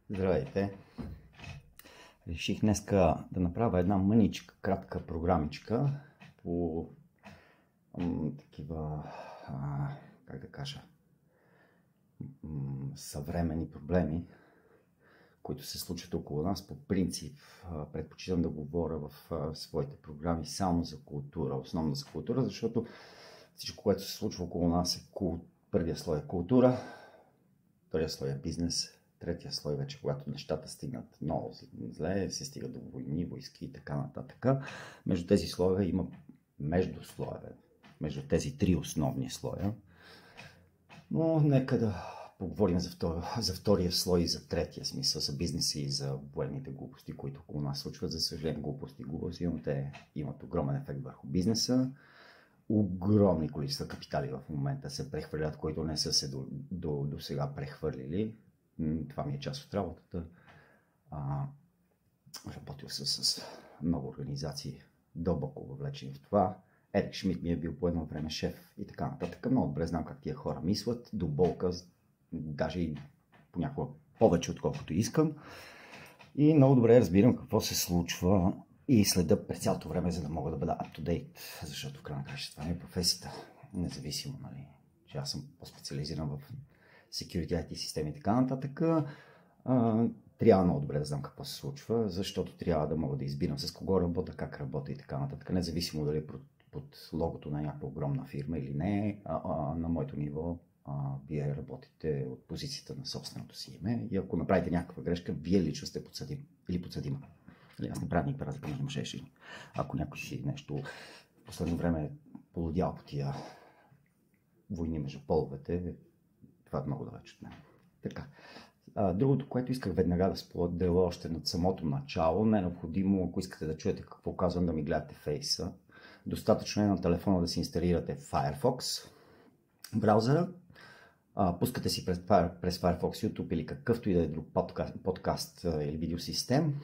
Здравейте! Реших днеска да направя една мъничка, кратка програмичка по такива, как да кажа, съвременни проблеми, които се случват около нас. По принцип, предпочитам да говоря в своите програми само за култура, основно за култура, защото всичко, което се случва около нас е първия слой е култура, втория слой е бизнес, третия слой вече, когато нещата стигнат много зле, се стига до войни, войски и така нататък. Между тези слоеве има междуслоеве, между тези три основни слоя. Но нека да поговорим за втория слой и за третия смисъл, за бизнеса и за военните глупости, които около нас случват. За съжаление, глупости, но те имат огромен ефект върху бизнеса. Огромни количества капитали в момента се прехвърлят, които не са се до сега прехвърлили. Това ми е част от работата. Работил с много организации, дълбоко въвлечени в това. Ерик Шмидт ми е бил по едно време шеф и така нататък. Много добре знам как тия хора мислят, до болка, даже и понякога повече, отколкото искам. И много добре разбирам какво се случва и следа през цялото време, за да мога да бъда up-to-date, защото в крайна на краща това не е професията. Независимо, нали, че аз съм по-специализиран в security IT системи и така нататък. Трябва много добре да знам какво се случва, защото трябва да мога да избирам с кого работя, как работя и така нататък. Независимо дали под логото на някаква огромна фирма или не, на моето ниво вие работите от позицията на собственото си име и ако направите някаква грешка, вие лично сте подсъдим или подсъдима. Аз не правя никаква разлика между мъже и жени. Ако някой си нещо в последно време полудял по тия войни между половете, това е много далеч от мен. Така. Другото, което исках веднага да споделя още над самото начало, не е необходимо, ако искате да чуете какво казвам, да ми гледате фейса. Достатъчно е на телефона да си инсталирате Firefox браузъра. Пускате си през Firefox YouTube или какъвто и да е друг подкаст или видеосистем.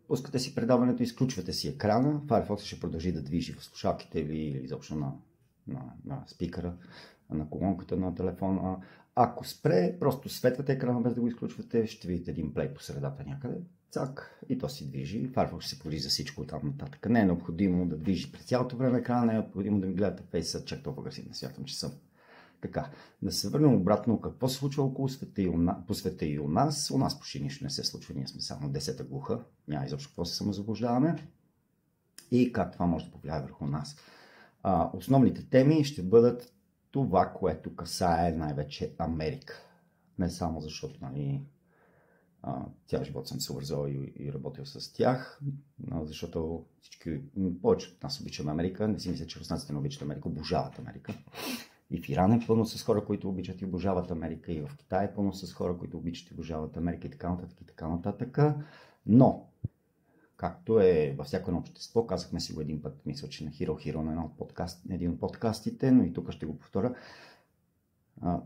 Пускате си предаването, изключвате си екрана. Firefox ще продължи да движи в слушалките или изобщо на спикъра, на колонката на телефона. Ако спре, просто светвате екрана без да го изключвате, ще видите един плей по средата някъде. Цак, и то си движи. Firefox ще се подвижи за всичко от там нататък. Не е необходимо да движи през цялото време екрана, не е необходимо да ми гледате фейса, чак толкова агресивно смятам, че съм. Така, да се върнем обратно какво се случва около света по света и у нас. У нас почти нищо не се случва, ние сме само 10-та глуха, няма изобщо какво се самозаблуждаваме и как това може да повлияе върху нас. Основните теми ще бъдат това, което касае най-вече Америка. Не само защото цял живот съм се образовал и работил с тях, защото повече от нас обичаме Америка. Не си мисля, че руснаците не обичат Америка, обожават Америка. И в Иран е пълно с хора, които обичат и обожават Америка, и в Китай е пълно с хора, които обичат и обожават Америка и така нататък и така нататък. Но, както е във всяко едно общество, казахме си го един път, мисля, че на Hero на един от подкастите, но и тук ще го повторя.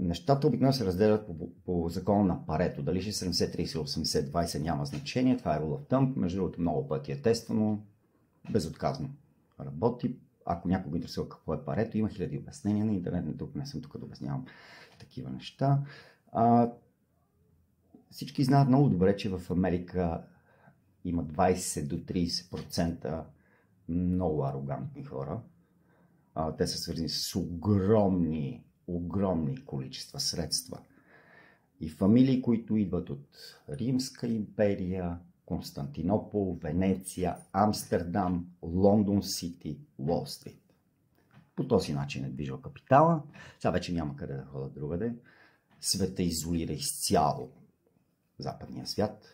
Нещата обикновено се разделят по закона на Парето. Дали ще 70-30 или 80-20 няма значение. Това е rule of thumb. Между другото, много пъти е тествано. Безотказно работи. Ако някой го интересува какво е Парето, има хиляди обяснения на интернет. Тук не съм тук да обяснявам такива неща. Всички знаят много добре, че в Америка има 20 до 30% много арогантни хора. Те са свързани с огромни количества средства. И фамилии, които идват от Римска империя, Константинопол, Венеция, Амстердам, Лондон Сити, Уол Стрит. По този начин е движил капитала. Сега вече няма къде да ходят другаде. Света изолира изцяло западния свят.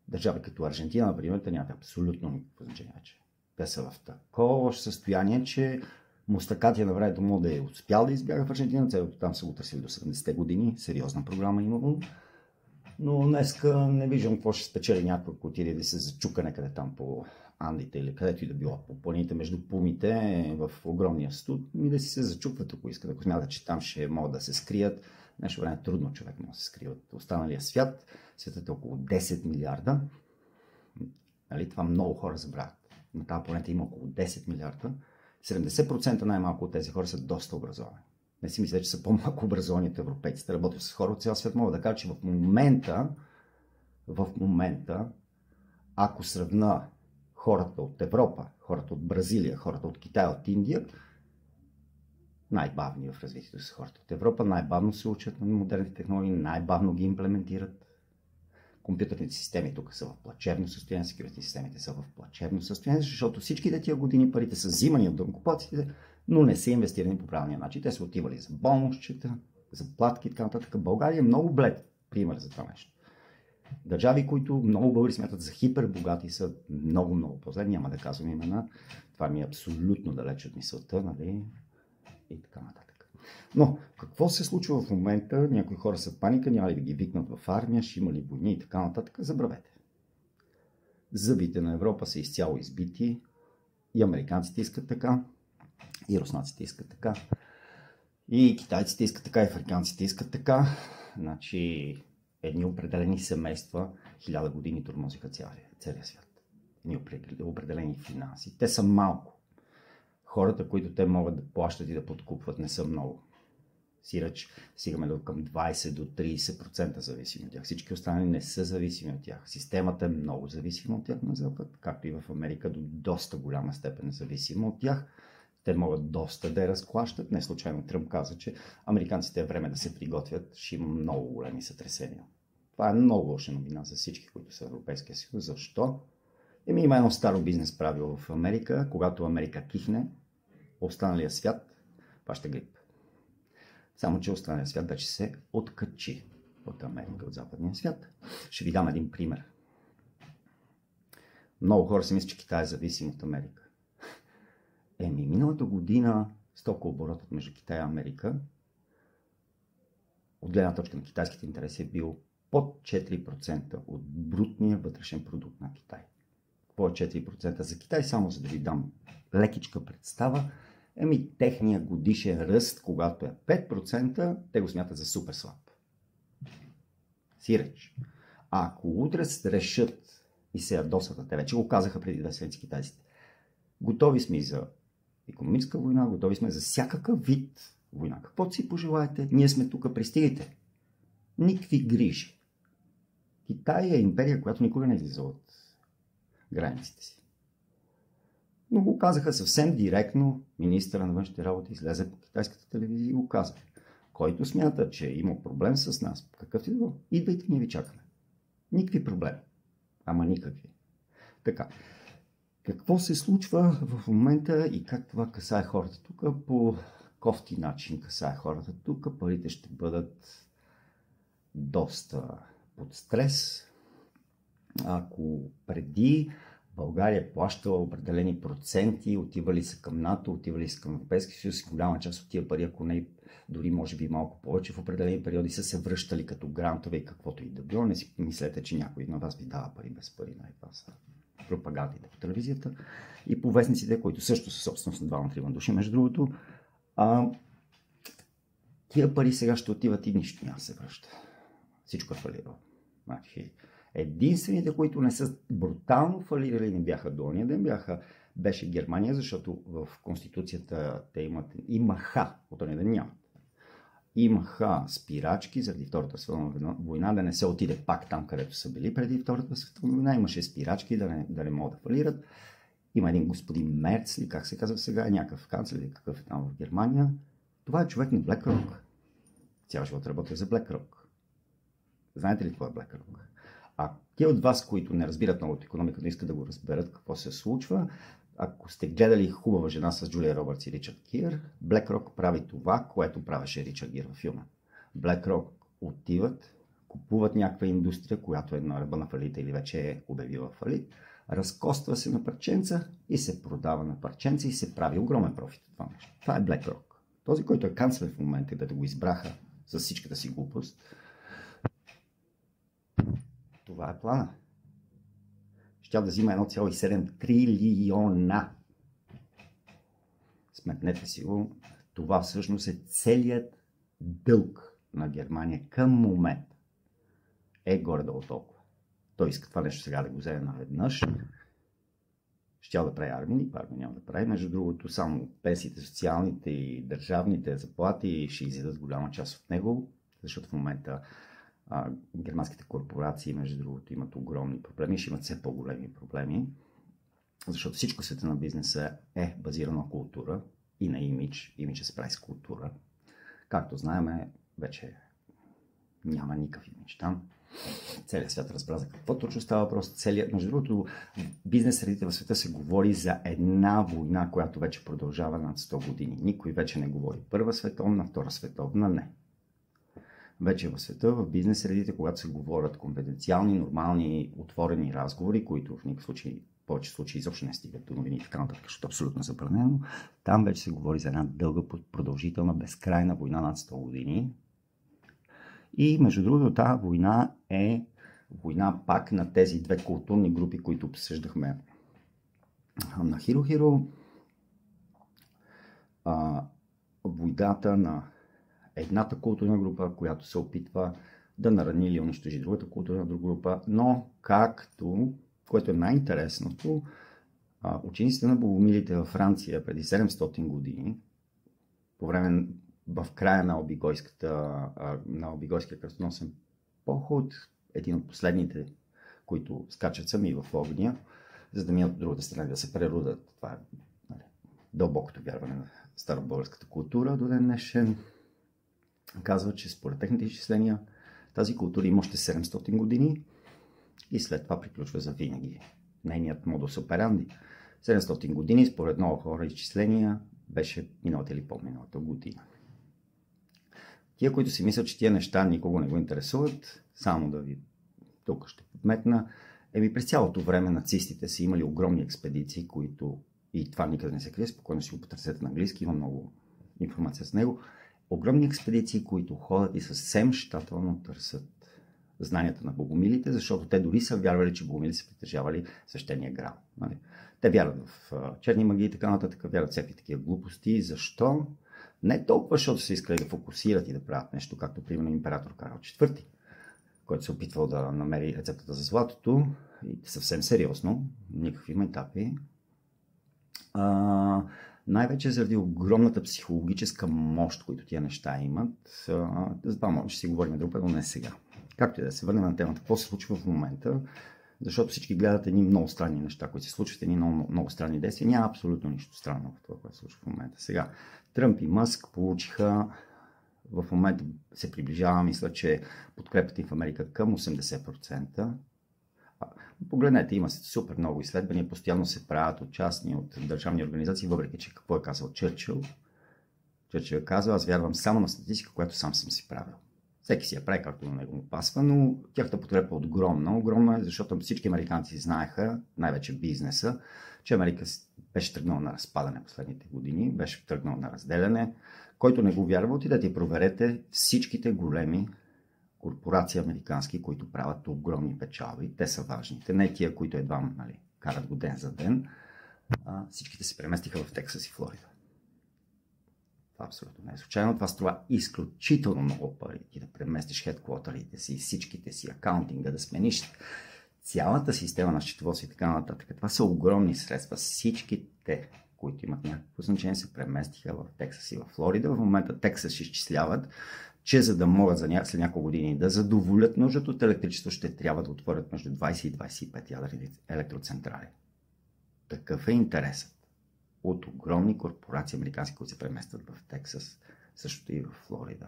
Държави като Аржентина, например, те нямат абсолютно никакво значение вече. Те са в такова състояние, че Мустакати на времето му да е успял да избяга в Аржентина. Целото там са го търсили до 70-те години. Сериозна програма имало. Но днеска не виждам какво ще спечели някой, ако отиде да се зачука някъде там по Андите или където и да било, по планините между Пумите в огромния студ, и да си се зачупват, ако искат, ако смятат, че там ще могат да се скрият. Нещо време трудно човек може да се скрие от останалия свят. Светът е около 10 милиарда. Нали? Това много хора забравят. На тази планета има около 10 милиарда. 70% най-малко от тези хора са доста образовани. Не си мисля, че са по-малко образовани от европейците. Работя с хора от цял свят. Мога да кажа, че в момента, ако сравна хората от Европа, хората от Бразилия, хората от Китай, от Индия, най-бавни в развитието са хората от Европа, най-бавно се учат на модерните технологии, най-бавно ги имплементират. Компютърните системи тук са в плачевно състояние, секюритни системите са в плачевно състояние, защото всичките тия години парите са взимани от данъкоплатците, но не са инвестирани по правилния начин. Те са отивали за бонусчета, заплатки и така нататък. България е много блед пример за това нещо. Държави, които много българи смятат за хипербогати, са много по-зле. Няма да казвам имена. Това ми е абсолютно далеч от мисълта, нали? И така нататък. Но какво се случва в момента? Някои хора са в паника, няма ли да ги викнат в армия, ще има ли войни и така нататък. Забравете. Зъбите на Европа са изцяло избити. И американците искат така, и руснаците искат така, и китайците искат така, и африканците искат така. Значи едни определени семейства 1000 години тормозиха целия свят. Едни определени финанси. Те са малко. Хората, които те могат да плащат и да подкупват, не са много. Сиреч стигаме до към 20 до 30% зависими от тях. Всички останали не са зависими от тях. Системата е много зависима от тях на Запад, както и в Америка до доста голяма степен зависима от тях. Те могат доста да я разклащат. Не случайно Тръмп каза, че американците е време да се приготвят. Ще има много големи сътресения. Това е много лоша новина за всички, които са в Европейския съюз. Защо? Има едно старо бизнес правило в Америка. Когато Америка кихне, останалия свят паща грип. Само че останалия свят вече се откачи от Америка, от западния свят. Ще ви дам един пример. Много хора си мислят, че Китай е зависим от Америка. Миналата година стокооборотът между Китай и Америка от гледна точка на китайските интереси е бил под 4% от брутния вътрешен продукт на Китай. Какво е 4% за Китай? Само за да ви дам лекичка представа. Техният годишен ръст, когато е 5%, те го смятат за супер слаб. Сиреч. А ако утре решат и се ядосват, те вече го казаха преди 2 седмици китайците, готови сме и за икономическа война, готови сме за всякакъв вид война. Каквото си пожелаете, ние сме тук, пристигайте. Никакви грижи. Китай е империя, която никога не излиза от границите си. Но го казаха съвсем директно. Министъра на външните работи излезе по китайската телевизия и го каза. Който смята, че има проблем с нас, какъв е това? Идвайте, ние ви чакаме. Никакви проблеми. Ама никакви. Така. Какво се случва в момента и как това касае хората тук? По кофти начин касае хората тук. Парите ще бъдат доста под стрес. Ако преди България плащала определени проценти, отивали са към НАТО, отивали са към Европейския съюз, голяма част от тия пари, ако не дори може би малко повече, в определени периоди са се връщали като грантове и каквото и да било. Не си мислете, че някой на вас ви дава пари без пари. Това са пропагандите по телевизията и по вестниците, които също са собственост на 2-3 души, между другото. Тия пари сега ще отиват и нищо няма се връща. Всичко е фалирало. Значи, единствените, които не са брутално фалирали, не бяха долния ден, беше Германия, защото в Конституцията те имаха, от този ден нямат. Имаха спирачки заради Втората световна война, да не се отиде пак там, където са били преди Втората световна война. Имаше спирачки да не могат да фалират. Има един господин Мерц, или как се казва сега, някакъв канцлер, или какъв е там в Германия. Това е човек на BlackRock. Цял живот работи за BlackRock. Знаете ли какво е BlackRock? А те от вас, които не разбират много от икономиката, не искат да го разберат какво се случва, ако сте гледали Хубава жена с Джулия Робъртс и Ричард Гир, BlackRock прави това, което правеше Ричард Гир във филма. BlackRock отиват, купуват някаква индустрия, която е на ръба на фалита или вече е обявила фалит, разкоства се на парченца и се продава на парченца и се прави огромен профит от това нещо. Това е BlackRock. Този, който е канцлер в момента, където го избраха с всичката си глупост, това е плана. Щял да взима 1,7 трилиона. Сметнете си го. Това всъщност е целият дълг на Германия към момента. Горе-долу толкова. Той иска това нещо сега да го вземе наведнъж. щял да прави армия, никаква армия няма да прави. Между другото, само пенсиите, социалните и държавните заплати ще изядат голяма част от него, защото в момента германските корпорации, между другото, имат огромни проблеми, ще имат все по-големи проблеми, защото всичко в света на бизнеса е базирано на култура и на имидж. Имидж се прави с култура. Както знаем, вече няма никакъв имидж там. Целият свят разбра за какво точно става въпрос. Между другото, бизнес средите в света се говори за една война, която вече продължава над 100 години. Никой вече не говори Първа световна, Втора световна, не. Вече в света, в бизнес средите, когато се говорят конфиденциални, нормални, отворени разговори, които в никакъв случай, в повече случаи изобщо не стигат до новини и така нататък, защото е абсолютно забранено, там вече се говори за една дълга, продължителна, безкрайна война над 100 години. И между другото, тази война е война пак на тези две културни групи, които обсъждахме на Хиро-Хиро. Войната на едната културна група, която се опитва да нарани или унищожи другата културна група, но както, което е най-интересното, учениците на богомилите във Франция преди 700 години, по време в края на Обигойския кръстоносен поход, един от последните, които скачат сами в огня, за да минат от другата страна да се преродат. Това е дълбокото вярване на старобългарската култура до ден днешен. Казва, че според техните изчисления тази култура има още 700 години и след това приключва за винаги. Нейният модус операнди. 700 години, според много хора изчисления, беше миналата или по-миналата година. Тия, които си мислят, че тия неща никого не го интересуват, само да ви тук ще подметна, през цялото време нацистите са имали огромни експедиции, които, и това никъде не се крие, спокойно си го потърсете на английски, има много информация с него, огромни експедиции, които ходят и съвсем щателно търсят знанията на богомилите, защото те дори са вярвали, че богомилите са притежавали свещения грал. Нали? Те вярват в черни магии и така нататък, вярват всякакви такива глупости. Защо? Не толкова, защото са искали да фокусират и да правят нещо, както примерно император Карл IV, който се опитвал да намери рецептата за златото и съвсем сериозно, никакви майтапи. Най-вече заради огромната психологическа мощ, които тия неща имат. За това може да си говорим друг път, но не сега. Както и да се върнем на темата, какво се случва в момента, защото всички гледат едни много странни неща, които се случват, едни много странни действия. Няма абсолютно нищо странно в това, което се случва в момента. Сега, Тръмп и Мъск получиха, в момента се приближава, мисля, че подкрепата им в Америка към 80%. Погледнете, има супер много изследвания, постоянно се правят от частни, от държавни организации, въпреки че какво е казал Чърчил. Чърчил е казал, аз вярвам само на статистика, която сам съм си правил. Всеки си я прави както на него му пасва, но тяхната подкрепа е огромна. Огромна е, защото всички американци знаеха, най-вече бизнеса, че Америка беше тръгнала на разпадане последните години, беше тръгнала на разделяне. Който не го вярва, отидете и проверете всичките големи корпорации американски, които правят огромни печалби. Те са важните. Не тия, които едва карат го ден за ден. Всичките се преместиха в Тексас и Флорида. Това абсолютно не е случайно. Това струва изключително много пари. Ти да преместиш хедквотърите си, всичките си, акаунтинга, да смениш цялата система на счетоводство и така нататък. Това са огромни средства. Всичките, които имат някакво значение, се преместиха в Тексас и в Флорида. В момента Тексас ще изчисляват, че за да могат след няколко години да задоволят нуждата от електричество, ще трябва да отворят между 20 и 25 ядрени електроцентрали. Такъв е интересът от огромни корпорации американски, които се преместват в Тексас, същото и в Флорида.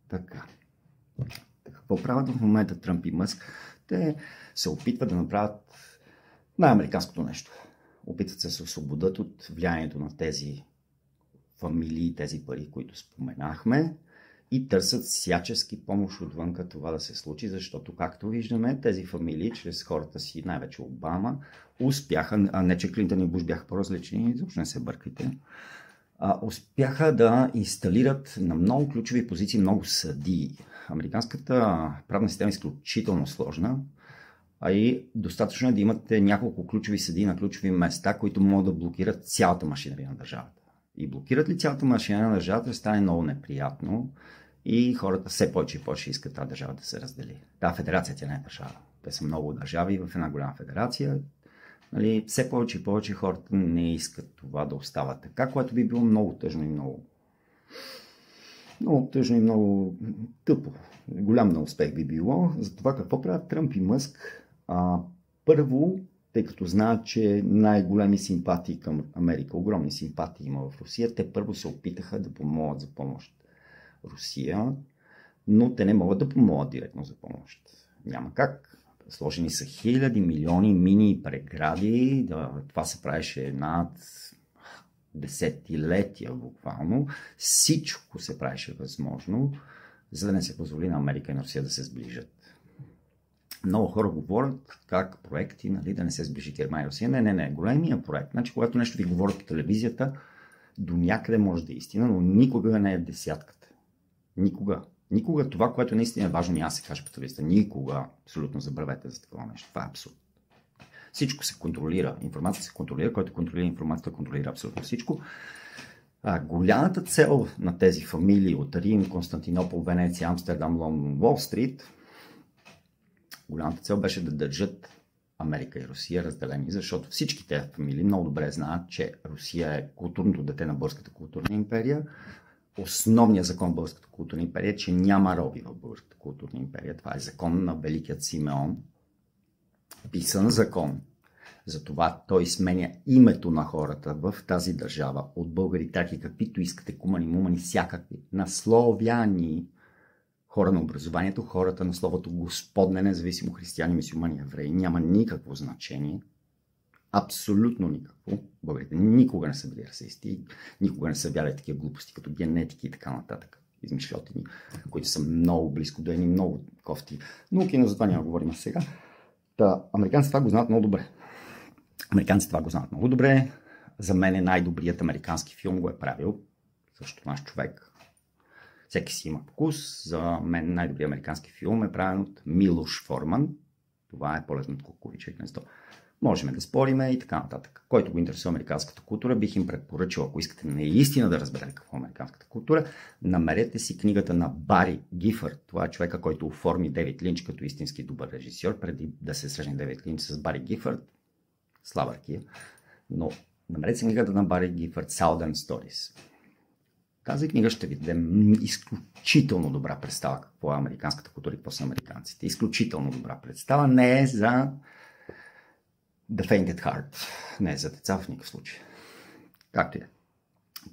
Така. Какво правят в момента Тръмп и Мъск? Те се опитват да направят най-американското нещо. Опитват се да се освободят от влиянието на тези фамилии, тези пари, които споменахме, и търсят всячески помощ отвън това да се случи, защото, както виждаме, тези фамилии, чрез хората си, най-вече Обама, успяха, не че Клинтън и Буш бяха по-различни, изобщо не се бъркайте, успяха да инсталират на много ключови позиции много съдии. Американската правна система е изключително сложна, а и достатъчно е да имате няколко ключови съдии на ключови места, които могат да блокират цялата машинерия на държавата. И блокират ли цялата машинерия на държавата, ще стане много неприятно и хората все повече и повече искат тази държава да се раздели. Федерация тя не е държава. Те са много държави в една голяма федерация. Нали, все повече и повече хората не искат това да остава така, което би било много тъжно и много тъжно и много тъпо. Голям неуспех би било. За това какво правят Тръмп и Мъск? Първо, тъй като знаят, че най-големи симпатии към Америка, огромни симпатии има в Русия, те първо се опитаха да помолят за помощ Русия, но те не могат да помолят директно за помощ. Няма как. Сложени са хиляди, милиони мини прегради. Това се правеше над десетилетия буквално. Всичко се правеше възможно, за да не се позволи на Америка и на Русия да се сближат. Много хора говорят как проекти, нали, да не се сближи Германия и Русия. Не. Големия проект. Значи, когато нещо ви говорят по телевизията, до някъде може да е истина, но никога не е десятката. Никога това, което наистина е важно, няма да се каже по телевизията. Никога. Абсолютно забравете за такова нещо. Това е абсурд. Всичко се контролира. Информацията се контролира, който контролира информацията, контролира абсолютно всичко. Голямата цел на тези фамилии от Рим, Константинопол, Венеция, Амстердам, Лондон, Уолл Стрит, голямата цел беше да държат Америка и Русия разделени, защото всички тези фамилии много добре знаят, че Русия е културното дете на Българската културна империя. Основният закон в Българската културна империя е, че няма роби в Българската културна империя. Това е закон на Великият Симеон. Писан закон. Затова той сменя името на хората в тази държава от българи, таки каквито искате, кумани, мумани, всякакви, на славяни, хора на образованието, хората на словото Господне, независимо християни, мюсюлмани, евреи, няма никакво значение. Абсолютно никакво. Българите никога не са били расисти, никога не са вярвали такива глупости, като генетики и така нататък. Измишлятини, които са много близко до едни, много кофти науки, но за това няма да говорим сега. Американците това го знаят много добре. За мен е най-добрият американски филм го е правил. Също наш човек. Всеки си има вкус. За мен най-добрият американски филм е правен от Милош Форман. Това е Полет над кукувичие гнездо. Можем да спориме и така нататък. Който го интересува американската култура, бих им препоръчал, ако искате наистина да разберете какво е американската култура, намерете си книгата на Бари Гифърд. Това е човека, който оформи Дейвид Линч като истински добър режисьор, преди да се срещне Дейвид Линч с Бари Гифърд. Слава ръкия. Но намерете си книгата на Бари Гифърд Southern Stories. Тази книга ще ви даде изключително добра представа какво е американската култура и какво са американците. Изключително добра представа. Не е за The Fainted Heart. Не е за деца в никакъв случай. Както и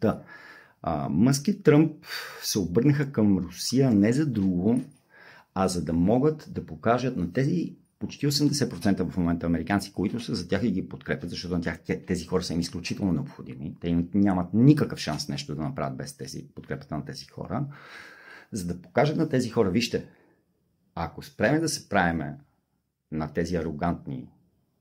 да. Мъск и Тръмп се обърнаха към Русия не за друго, а за да могат да покажат на тези почти 80% в момента американци, които са за тях и ги подкрепят, защото на тях тези хора са им изключително необходими. Те нямат никакъв шанс нещо да направят без подкрепата на тези хора. За да покажат на тези хора, вижте, ако спреме да се правиме на тези арогантни,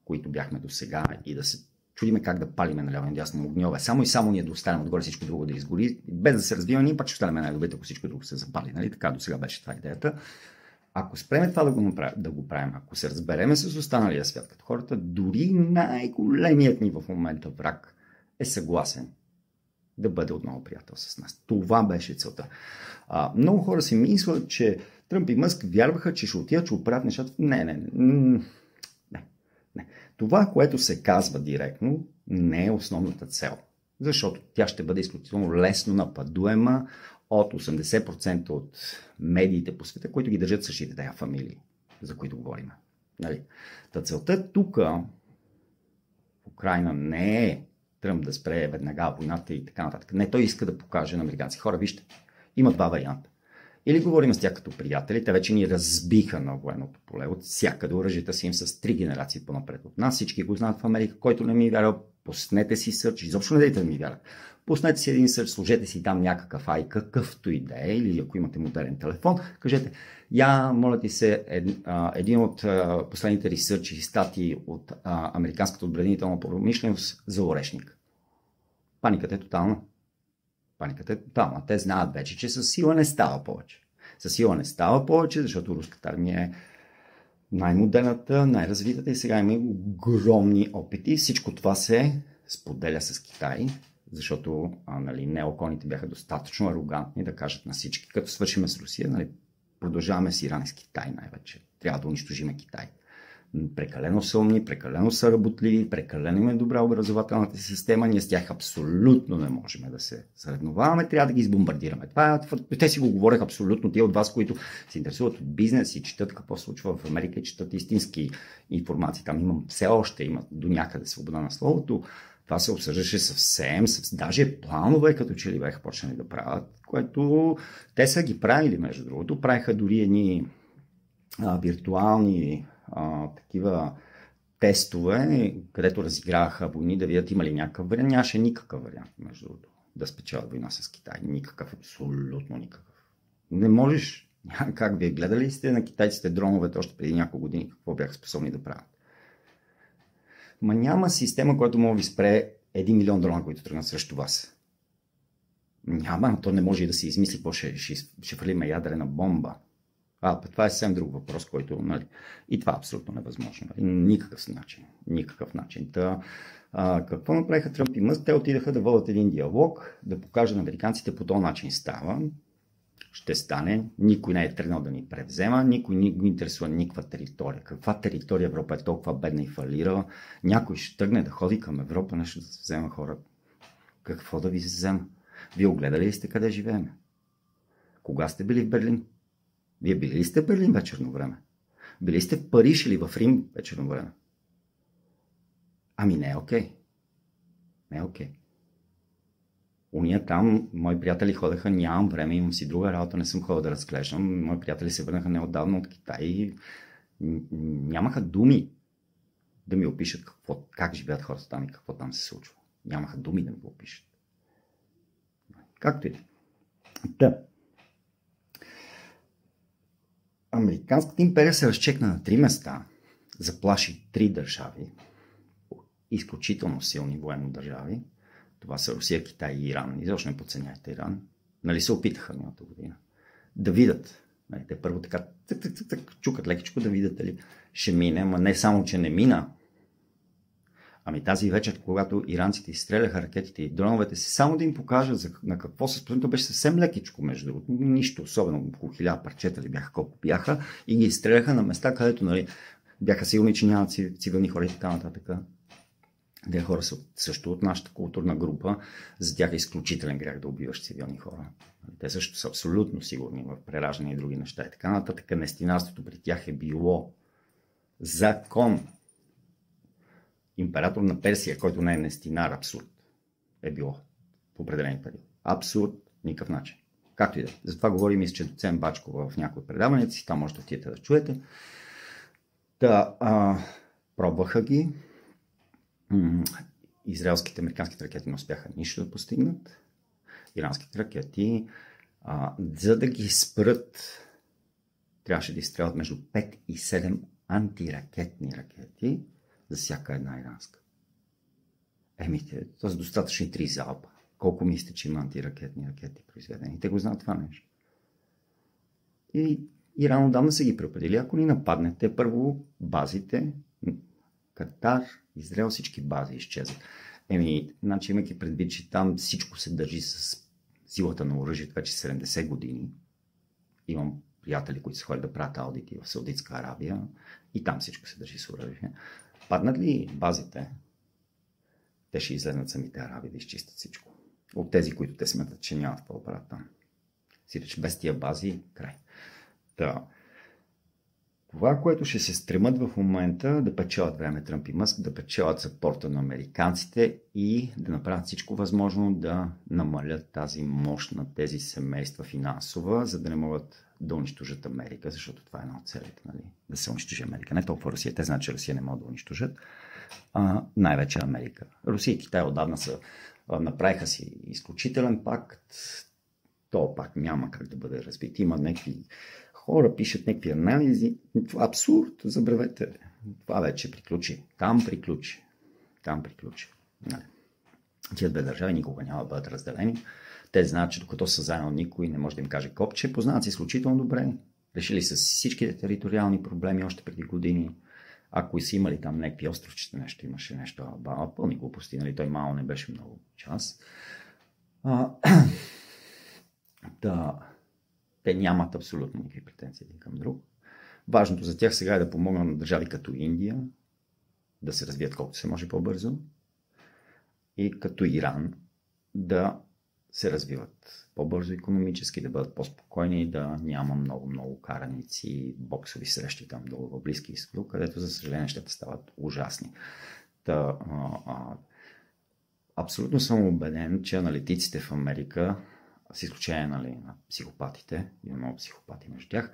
които бяхме до сега, и да се чудиме как да палиме наляво и дясно огньове, само и само ние да останем отгоре всичко друго да изгори, без да се развиваме, ние пак ще останем най-добрите, ако всичко друго се запали. Нали? Така до сега беше това идеята. Ако спреме това да го правим, ако се разбереме с останалия свят като хората, дори най-големият ни в момента враг е съгласен да бъде отново приятел с нас. Това беше целта. Много хора си мислят, че Тръмп и Мъск вярваха, че ще отидат, че оправят нещата. Не. Това, което се казва директно, не е основната цел. Защото тя ще бъде изключително лесно нападуема от 80% от медиите по света, които ги държат същите тези фамилии, за които говорим. Нали? Целта тук в Украйна не е Тръмп да спре веднага войната и така нататък. Не, той иска да покаже на американци. Хора, вижте, има два варианта. Или говорим с тях като приятели, те вече ни разбиха на военното поле от всякъде, оръжията си им с 3 генерации по-напред от нас. Всички го знаят в Америка. Който не ми вярва, пуснете си сърч, изобщо не дайте да ми вярват. Пуснете си един сърч, сложете си там някакъв какъвто и да е, или ако имате модерен телефон, кажете, моля ти се, един от последните ресърчи и статии от американската отбранителна промишленост за орешник. Паниката е тотална. Те знаят вече, че със сила не става повече. Със сила не става повече, защото руската армия е най-модерната, най-развитата и сега има огромни опити. Всичко това се споделя с Китай, защото неоконите бяха достатъчно арогантни да кажат на всички, като свършиме с Русия, продължаваме с Иран и с Китай най-вече. Трябва да унищожиме Китай. Прекалено са умни, прекалено са работливи, прекалено им е добра образователната система, ние с тях абсолютно не можем да се съревноваваме, трябва да ги избомбардираме. Те си го говорех абсолютно, тия от вас, които се интересуват от бизнес и четат какво се случва в Америка и четат истински информации. Там все още има до някъде свобода на словото. Това се обсъждаше съвсем, даже планове, като че ли бяха почнали да правят, което те са ги правили, между другото. Правиха дори едни виртуални такива тестове, където разиграваха войни, да видят има ли някакъв вариант. Нямаше никакъв вариант, между другото, да спечелят война с Китай. Никакъв, абсолютно никакъв. Не можеш. Как вие гледали сте на китайците дроновете още преди няколко години, какво бяха способни да правят? Ма няма система, която може да ви спре 1 милион дрона, които тръгнат срещу вас. Няма, то не може и да се измисли какво ще фалиме ядрена бомба. Това е съвсем друг въпрос, който, нали, и това е абсолютно невъзможно. Никакъв начин. Какво направиха Тръмп и Мъск? Те отидаха да водят един диалог, да покажат на американците по този начин става. Ще стане. Никой не е тръгнал да ни превзема, никой не го интересува никаква територия. Каква територия Европа е толкова бедна и фалира? Някой ще тръгне да ходи към Европа, нещо да се взема хора. Какво да ви се взема? Вие огледали ли сте къде живеем? Кога сте били в Берлин? Вие били ли сте в Берлин вечерно време? Били сте в Париж или в Рим вечерно време? Не е окей. Не е окей. Уния там, мои приятели ходеха, нямам време, имам си друга работа, не съм ходил да разглеждам. Мои приятели се върнаха неотдавна от Китай и нямаха думи да ми опишат как живеят хората там и какво там се случва. Нямаха думи да ми го опишат. Както и да. Американската империя се разчекна на 3 места, заплаши 3 държави, изключително силни военно държави. Това са Русия, Китай и Иран. Изобщо не подценяйте Иран. Нали се опитаха миналата година да видят. Те първо така чукат лекичко да видят дали ще мине, ама не само, че не мина. Тази вечер, когато иранците изстреляха ракетите и дроновете си, само да им покажат на какво се способни, то беше съвсем лекичко, между другото. Нищо особено, около 1000 парчета ли бяха, колко бяха, и ги изстреляха на места, където, нали, бяха сигурни, че нямат цивилни хора и така нататък. Те хора са също от нашата културна група, за тях е изключителен грях да убиваш цивилни хора. Те също са абсолютно сигурни в прераждане и други неща и така нататък. Нестинарството при тях е било закон. Император на Персия, който не е нестинар, абсурд е било в определен период. Абсурд, никакъв начин. Както и да. Затова говорим, мисля, че доцент Бачкова в някои предавания си, там може да отидете да чуете. Пробваха ги. Израелските, американските ракети не успяха нищо да постигнат. Иранските ракети, за да ги спрат, трябваше да изстрелят между 5 и 7 антиракетни ракети за всяка една иранска. Това са достатъчни 3 залпа. Колко мислите, че има антиракетни ракети произведени? Те го знаят това нещо. И Иран отдавна са ги преопредели. Ако ни нападнете, първо базите, Катар, Израел, всички бази изчезват. Значи, имайки предвид, че там всичко се държи с силата на оръжието вече 70 години. Имам приятели, които се ходят да правят аудити в Саудитска Арабия и там всичко се държи с оръжие. Паднат ли базите, те ще излезнат самите араби да изчистят всичко. От тези, които те смятат, че нямат какво правят там. Сиреч без тия бази, край. Това, което ще се стремат в момента, да печелят време Тръмп и Мъск, да печелят съпорта на американците и да направят всичко възможно да намалят тази мощ на тези семейства финансова, за да не могат да унищожат Америка, защото това е една от целите, нали? Да се унищожи Америка. Не толкова Русия. Те знаят, че Русия не могат да унищожат. Най-вече Америка. Русия и Китай отдавна направиха си изключителен пакт. То пак няма как да бъде разбит. Има някакви хора, пишат някакви анализи. Това абсурд, забравете. Това вече приключи. Там приключи. Тия 2 държави никога няма да бъдат разделени. Те знаят, че докато са заедно, никой не може да им каже копче. Познават се изключително добре. Решили са всичките териториални проблеми още преди години. Ако и са имали там някакви островчета, нещо имаше, нещо пълни глупости, нали? Той мало не беше много час. Те нямат абсолютно никакви претенции един към друг. Важното за тях сега е да помогнат на държави като Индия да се развият колкото се може по-бързо и като Иран да се развиват по-бързо икономически, да бъдат по-спокойни, да няма много караници, боксови срещи там долу в Близки изток, където за съжаление ще стават ужасни. Абсолютно съм убеден, че аналитиците в Америка, с изключение на психопатите, има много психопати между тях,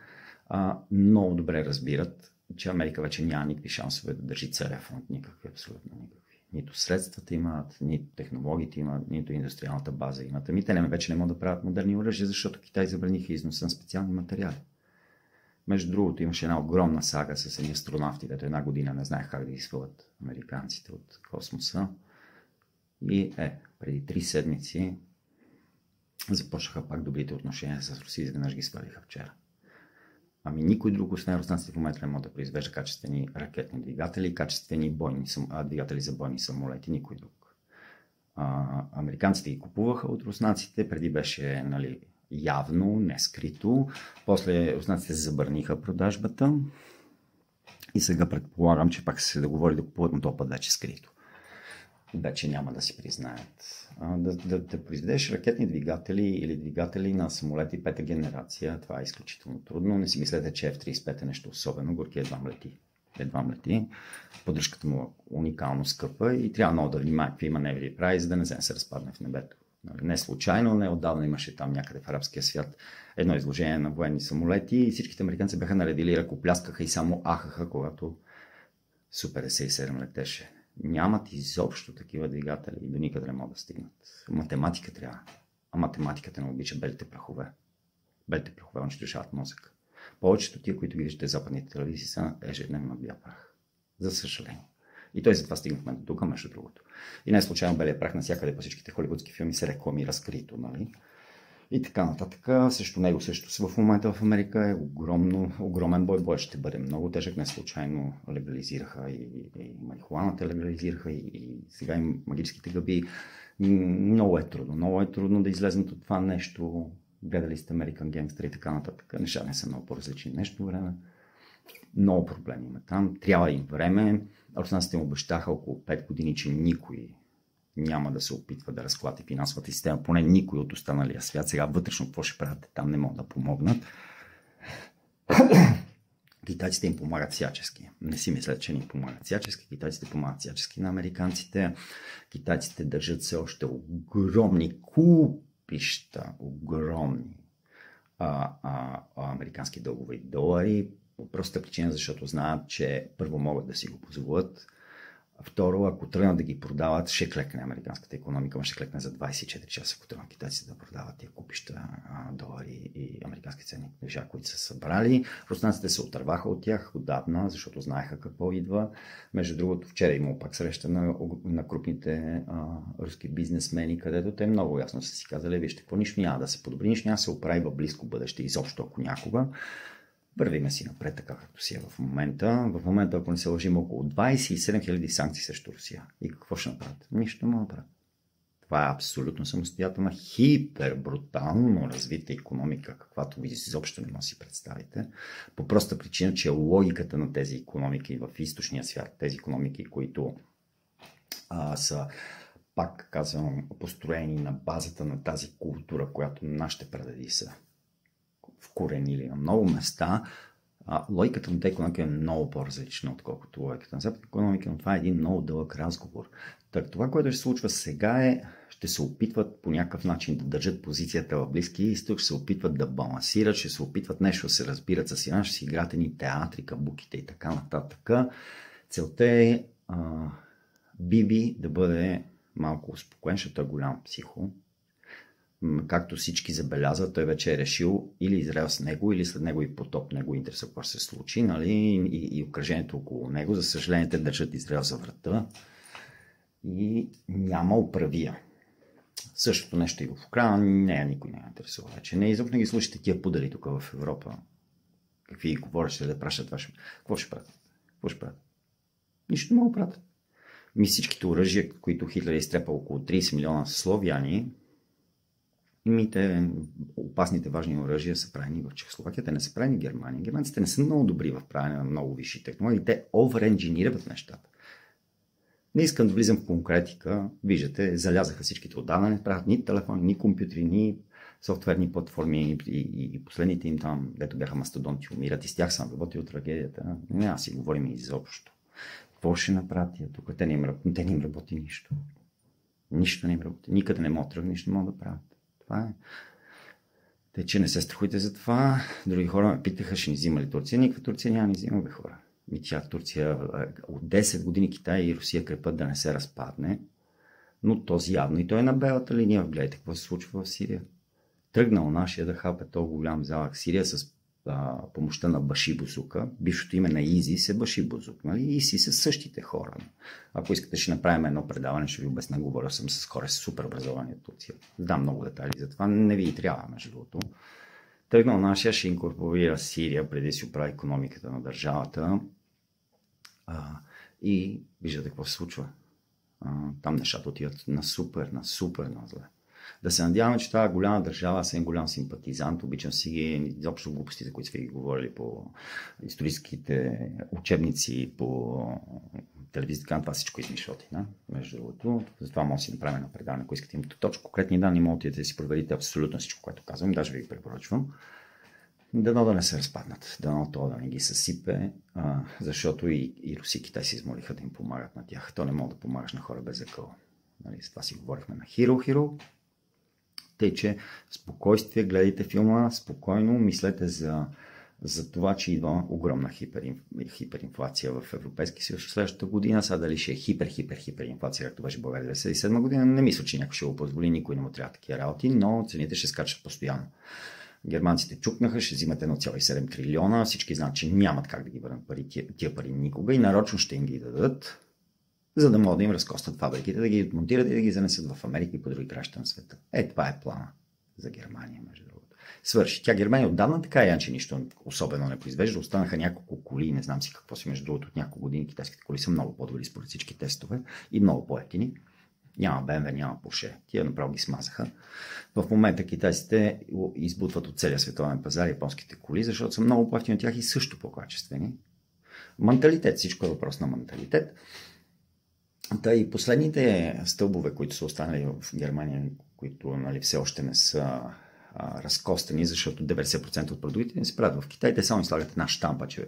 много добре разбират, че Америка вече няма никакви шансове да държи целия фронт, абсолютно никакви. Нито средствата имат, нито технологиите имат, нито индустриалната база имат. Ами те вече не могат да правят модерни оръжия, защото Китай забраниха износа на специални материали. Между другото, имаше една огромна сага с едни астронавти, дето една година не знаех как да изфълват американците от космоса. И преди 3 седмици започнаха пак добрите отношения с Русия, изведнъж ги свалиха вчера. Ами никой друг, освен руснаците, в момента не може да произвежда качествени ракетни двигатели, качествени двигатели за бойни самолети, никой друг. Американците ги купуваха от руснаците, преди беше явно, не скрито. После руснаците се забраниха продажбата и сега предполагам, че пак се договори да купуват, но този път вече скрито. Вече няма да си признаят. Да произведеш ракетни двигатели или двигатели на самолети пета генерация, това е изключително трудно. Не си мислете, че F-35 е нещо особено, горки едва лети. Поддръжката му е уникално скъпа и трябва много да внимава какви маневри прави, за да не се разпадне в небето. Не случайно, не отдавна имаше там някъде в арабския свят едно изложение на военни самолети и всичките американци бяха наредили, ръкопляскаха и само ахаха, когато Су-57 летеше. Нямат изобщо такива двигатели и до никъде не могат да стигнат. Математика трябва. А математиката не обича белите прахове. Белите прахове унищожават мозък. Повечето тия, които ги виждате в западните телевизии, са ежедневно бял прах. За съжаление. И той затова стигнахме до тук, между другото. И не случайно белия прах навсякъде по всичките холивудски филми се рекламира скрито, нали? И така нататък. Срещу него също в момента в Америка е огромен бой. Бой ще бъде много тежък. Не случайно легализираха и марихуаната легализираха и сега и магическите гъби. Много е трудно да излезнат от това нещо. Гледали сте American Gangster и така нататък. Неща не са много по-различни нещо време. Много проблеми има там. Трябва им време. Руснаците им обещаха около 5 години, че никой няма да се опитва да разклати финансовата система, поне никой от останалия свят. Сега вътрешно какво ще правят? Там не могат да помогнат. Китайците им помагат всячески. Не си мислят, че ни помагат всячески. Китайците помагат всячески на американците. Китайците държат все още огромни купища, огромни американски дългове и долари. По простата причина, защото знаят, че първо могат да си го позволят. Второ, ако тръгнат да ги продават, ще клекне американската икономика, ще клекне за 24 часа, ако тръгнат китайците да продават тия купища долари и американски ценни книжа, които са събрали. Руснаците се отърваха от тях отдавна, защото знаеха какво идва. Между другото, вчера имало пак среща на крупните руски бизнесмени, където те много ясно са си казали, вижте, какво нищо няма да се подобри, нищо няма да се оправи в близко бъдеще, изобщо ако някога. Вървиме си напред, така както си е в момента. В момента, ако не се лъжим, около 27 000 санкции срещу Русия. И какво ще направят? Нищо не направят. Това е абсолютно самостоятелна, хипербрутално развита икономика, каквато ви изобщо не може да си представите. По проста причина, че логиката на тези икономики в източния свят, тези икономики, които са, пак казвам, построени на базата на тази култура, която нашите предеди са вкоренили на много места, логиката на тази икономика е много по-различна, отколкото логиката на западната икономика, но това е един много дълъг разговор. Так, това, което ще се случва сега е, ще се опитват по някакъв начин да държат позицията в Близкия изток, ще се опитват да балансират, ще се опитват нещо да се разбират с Иран, ще си играят едни театри, кабуките и така нататък. Целта е Биби да бъде малко успокоен, защото е голям психо. Както всички забелязват, той вече е решил или Израел с него, или след него и потоп. Него интересува какво ще се случи, нали? И окръжението около него. За съжаление, те държат Израел за врата и няма управия. Същото нещо и в Украина, никой не интересува вече. Не, изобщо не ги слушате тия пудели тук в Европа. Какви говорят, ще да пращат ваши. Какво ще правят? Какво ще правят? Нищо не могат да правят. Всичките оръжия, които Хитлер е изтрепал около 30 милиона словяни, Мите, опасните важни оръжия са правени в Чехословакия, те не са правени в Германия. Германците не са много добри в правене на много висши технологии. Те овер-енджинират нещата. Не искам да влизам в конкретика. Виждате, залязаха всичките отдавна, не правят ни телефони, ни компютри, ни софтуерни платформи и последните им там, дето бяха мастодонти, умират и с тях съм работил трагедията. Не, си говорим изобщо. Какво ще направят тия тук? Те не им работи нищо. Нищо не им работи. Никъде не могат тръгнеш, нищо не могат да правят. Това е. Те, че не се страхуйте за това. Други хора ме питаха, ще ни взима ли Турция. Никаква Турция няма ни взима, бе хора. Тя Турция от 10 години Китай и Русия крепят да не се разпадне. Но този явно и той е на белата линия. Гледайте какво се случва в Сирия. Тръгнал нашия да хапе толкова голям залък Сирия с помощта на Баши Бузука. Бившото име на ИЗИС е Баши Бузук. Нали? ИСИС са същите хора. Ако искате, ще направим едно предаване, ще ви обясня. Говорил съм с хора с супер образование в Турция. Дам много детайли за това. Не ви и трябва, между другото. Тръгнал нашия, ще инкорпорира Сирия, преди да си оправи икономиката на държавата. И виждате какво се случва. Там нещата отиват на супер зле. Да се надяваме, че това голяма държава, аз съм голям симпатизант, обичам си ги, изобщо глупостите, които сме ги говорили по историческите учебници, по телевизията, това всичко измишлоти. Между другото, затова може да си направим на предаване, ако искате имате точно конкретни данни, можете да си проверите абсолютно всичко, което казвам, даже ви препоръчвам. Дано да не се разпаднат, дано това да не ги съсипе, защото и Руси и Китай се измолиха да им помагат на тях. То не мога да помагаш на хора без акъл. Нали, с това си говорихме на Хиро. Тъй, че спокойствие, гледайте филма, спокойно, мислете за това, че идва огромна хиперинфлация в Европейския съюз в следващата година. Сега дали ще е хиперинфлация, както беше България 1997 година, не мисля, че някой ще го позволи, никой не му трябва такива работи, но цените ще скачат постоянно. Германците чукнаха, ще взимат 1,7 трилиона, всички знаят, че нямат как да ги върнат тия пари никога и нарочно ще им ги дадат, за да могат да им разкостят фабриките, да ги монтират и да ги занесат в Америка и по други краща на света. Това е плана за Германия, между другото. Свърши. Тя Германия отдавна така янче нищо особено не произвежда. Останаха няколко коли, не знам си какво си, между другото, от няколко години китайските коли са много по-добри според всички тестове и много по-евтини. Няма BMW, няма Porsche. Тия направо ги смазаха. В момента китайците избутват от целия световен пазар японските коли, защото са много по-евтини от тях и също по-качествени. Менталитет, всичко е въпрос на менталитет. И последните стълбове, които са останали в Германия, които все още не са разкостени, защото 90% от продуктите не се правят в Китай. Те само слагат една щампа, че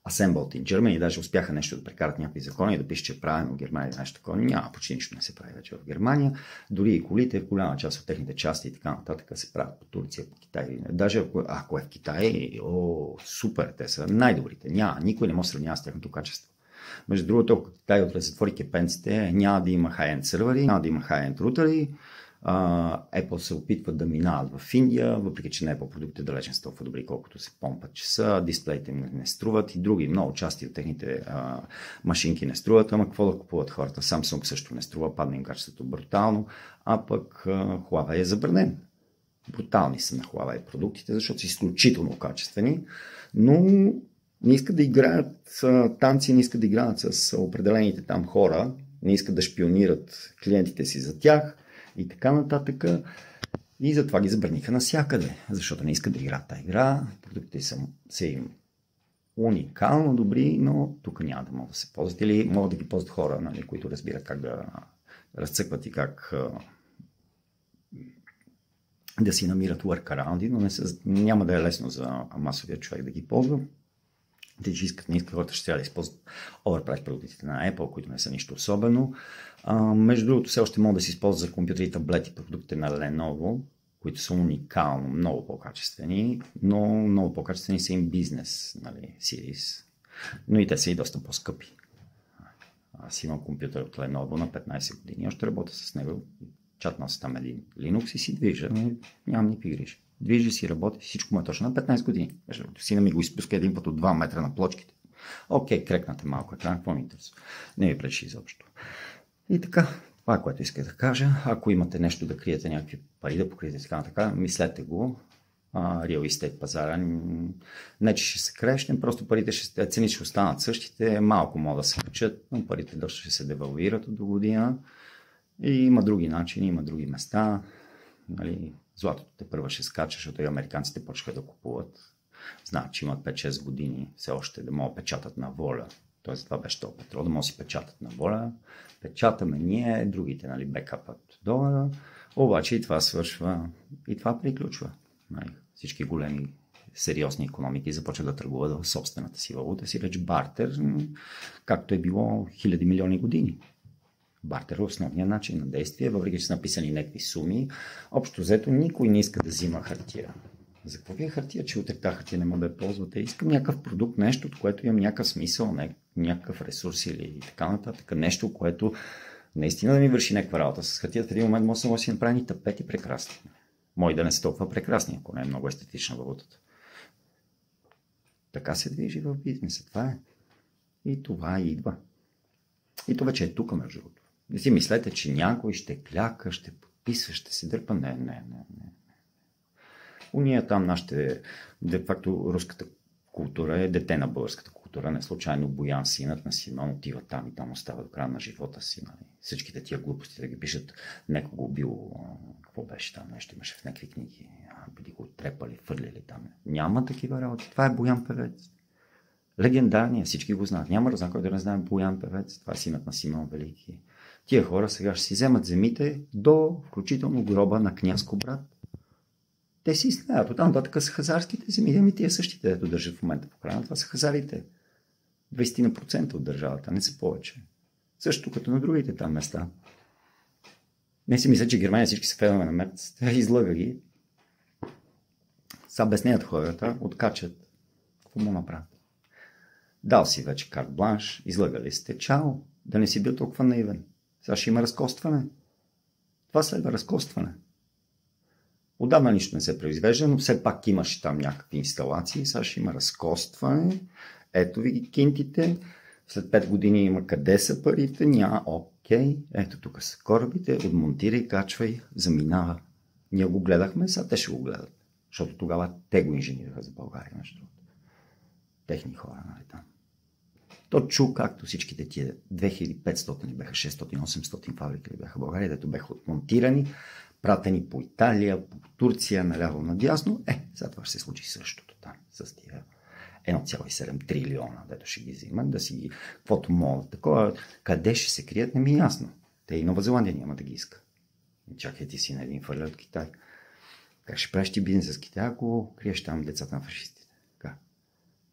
Assembled in Germany, даже успяха нещо да прекарат някакви закони и да пише, че е правено в Германия нещо такова. Няма, почти нищо не се прави вече в Германия. Дори и колите, в голяма част от техните части и така нататък се правят по Турция, по Китай. Даже ако е в Китай, супер, те са най-добрите. Никой не може да сравнява с тяхното качество. Между другото, ако Китай отре затвори кепенците, няма да има хай-енд сървъри, няма да има хай-енд рутери. Apple се опитват да минават в Индия, въпреки че Apple продуктите далеч не са толкова добри, колкото се помпат, че са. Дисплеите им не струват и други много части от техните машинки не струват, ама какво да купуват хората? Samsung също не струва, падна им качеството брутално, а пък Huawei е забранен. Брутални са на Huawei продуктите, защото са изключително качествени, но не искат да играят танци, не искат да играят с определените там хора, не искат да шпионират клиентите си за тях и така нататък. И затова ги забраниха навсякъде, защото не искат да играят тази игра. Продуктите са им уникално добри, но тук няма да могат да се ползват. Или могат да ги ползват хора, които разбират как да разцъкват и как да си намират workaround, но няма да е лесно за масовия човек да ги ползва. Те, че не искат хората, ще трябва да използват overprice продуктите на Apple, които не са нищо особено. Между другото, все още могат да се използват за компютри и таблети продуктите на Lenovo, които са уникално много по-качествени, но много по-качествени са им бизнес, Series. Но и те са и доста по-скъпи. Аз имам компютър от Lenovo на 15 години, още работя с него. Чатнал се там един Linux и си движа, нямам никакви грижи. Движи си, работи, всичко му е точно на 15 години. Сина ми го изпуска един път от 2 метра на плочките. Окей, крекнате малко екран, какво ми интересува? Не ми пречи изобщо. И така, това, което исках да кажа, ако имате нещо да криете, някакви пари да покриете, така, мислете го. Real estate пазара не, че ще се крещне, просто цените ще останат същите, малко могат да се качат, но парите доста ще се девалвират до година. И има други начини, има други места. Златото те първа ще скача, защото и американците почнаха да купуват. Знаят, че имат 5-6 години все още да могат печатат на воля. Тоест това беше този петрол, да може да си печатат на воля. Печатаме ние, другите, нали, бекапът долара. Обаче и това свършва, и това приключва. Нали, всички големи сериозни икономики започват да търгуват в собствената си валута, си реч бартер, както е било хиляди милиони години. Бартер е основният начин на действие, въпреки че са написани някакви суми. Общо взето никой не иска да взима хартия. За какво ви е хартия, че утре тази хартия не може да я ползвате? Искам някакъв продукт, нещо, от което имам някакъв смисъл, някакъв ресурс или така нататък. Нещо, което наистина да ми върши някаква работа. С хартията в един момент може да си направи тапети прекрасни. Може да не са толкова прекрасни, ако не е много естетична валутата. Така се движи в бизнеса. Това е. И това идва. И това вече е тук, между другото. Не си мислете, че някой ще кляка, ще подписва, ще се дърпа. Не. Уния там нашите, де факто руската култура е дете на българската култура. Не случайно Боян, синът на Симеон, отива там и там остава до края на живота си. Нали. Всичките тия глупости да ги пишат, некого бил, какво беше там, нещо имаше в някакви книги, били го трепали, фърлили там. Няма такива работи. Това е Боян Певец. Легендарния, всички го знаят. Няма разна, който да не знае Боян Певец. Това е синът на Симеон Велики. Тия хора сега ще си вземат земите до включително гроба на княз Брат. Те си знаят. Оттам нататък са хазарските земи. Ами тия същите, дето държат в момента по края. Това са хазарите. 20% от държавата, не са повече. Също като на другите там места. Не си мисля, че Германия всички са фенове на Мерц. Те излъга ги. Са безнеят хората, откачат. Какво му направят? Дал си вече карт бланш, излъгали сте. Чао! Да не си бил толкова наивен. Сега ще има разкостване. Това следва разкостване. Отдавна нищо не се произвежда, но все пак имаш там някакви инсталации. Сега ще има разкостване. Ето ви ги кинтите. След 5 години има къде са парите. Няма окей. Ето тук са корабите. Отмонтирай, качвай, заминава. Ние го гледахме, сега те ще го гледат. Защото тогава те го инженираха за България. Нещо. Техни хора, нали там. То чу, както всичките тия 2500 ли бяха, 600-800 фабрики ли бяха в България, дето бяха отмонтирани, пратени по Италия, по Турция, наляво надясно. Сега това ще се случи същото там, с тия 1,7 трилиона, дето ще ги взимат, да си ги, каквото могат, такова, къде ще се крият, не ми е ясно. Те и Нова Зеландия няма да ги иска. Чакай, ти си на един фърля от Китай. Как ще правиш ти бизнес с Китай, ако криеш там децата на фашистите?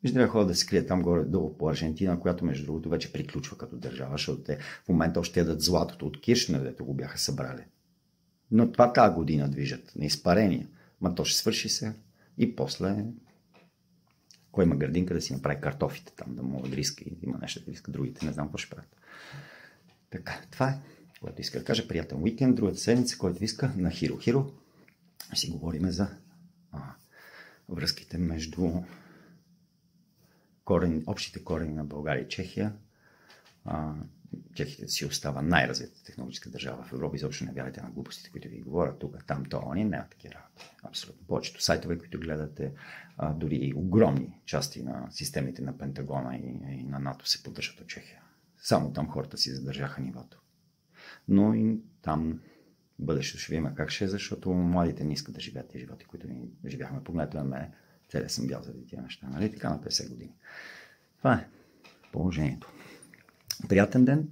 Виждате да ходят да се крият там горе-долу по Аржентина, която между другото вече приключва като държава, защото те в момента още ядат златото от Киршнер, дето го бяха събрали. Но това тази година движат на изпарения. Ма то ще свърши се и после кой има градинка да си направи картофите там, да могат да риска и има нещо да риска, другите не знам какво ще правят. Така, това е, което иска да кажа. Приятен уикенд, другата седмица, който иска на Hero Hero. Си говорим за връзките между общите корени на България и Чехия. Чехия си остава най-развитата технологическа държава в Европа. Изобщо не вярвайте на глупостите, които ви говорят тук, там, то, няма такива работи. Абсолютно. Повечето сайтове, които гледате, дори огромни части на системите на Пентагона и на НАТО се поддържат от Чехия. Само там хората си задържаха нивото. Но и там бъдещето ще видим как ще е, защото младите не искат да живеят тези животи, които ни живяхме. Погледнете на мен. Целия съм бял заради тия неща, нали? Така на 50 години. Това е положението. Приятен ден,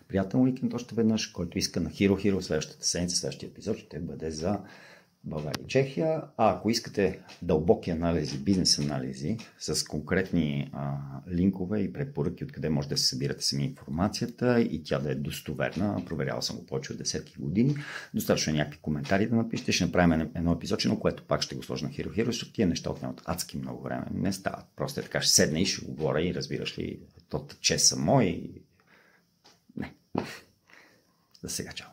приятен уикенд още веднъж, който иска на Hero Hero следващата седмица, следващия епизод ще бъде за България и Чехия. А ако искате дълбоки анализи, бизнес анализи с конкретни линкове и препоръки, откъде може да се събирате сами информацията и тя да е достоверна, проверял съм го повече от десетки години, достатъчно някакви коментари да напишете, ще направим едно епизодче, което пак ще го сложа на Hero Hero, защото тия неща отнемат адски много време. Не стават. Просто е така, ще седна и ще говоря и разбираш ли, то че са мои. Не. За сега, чао.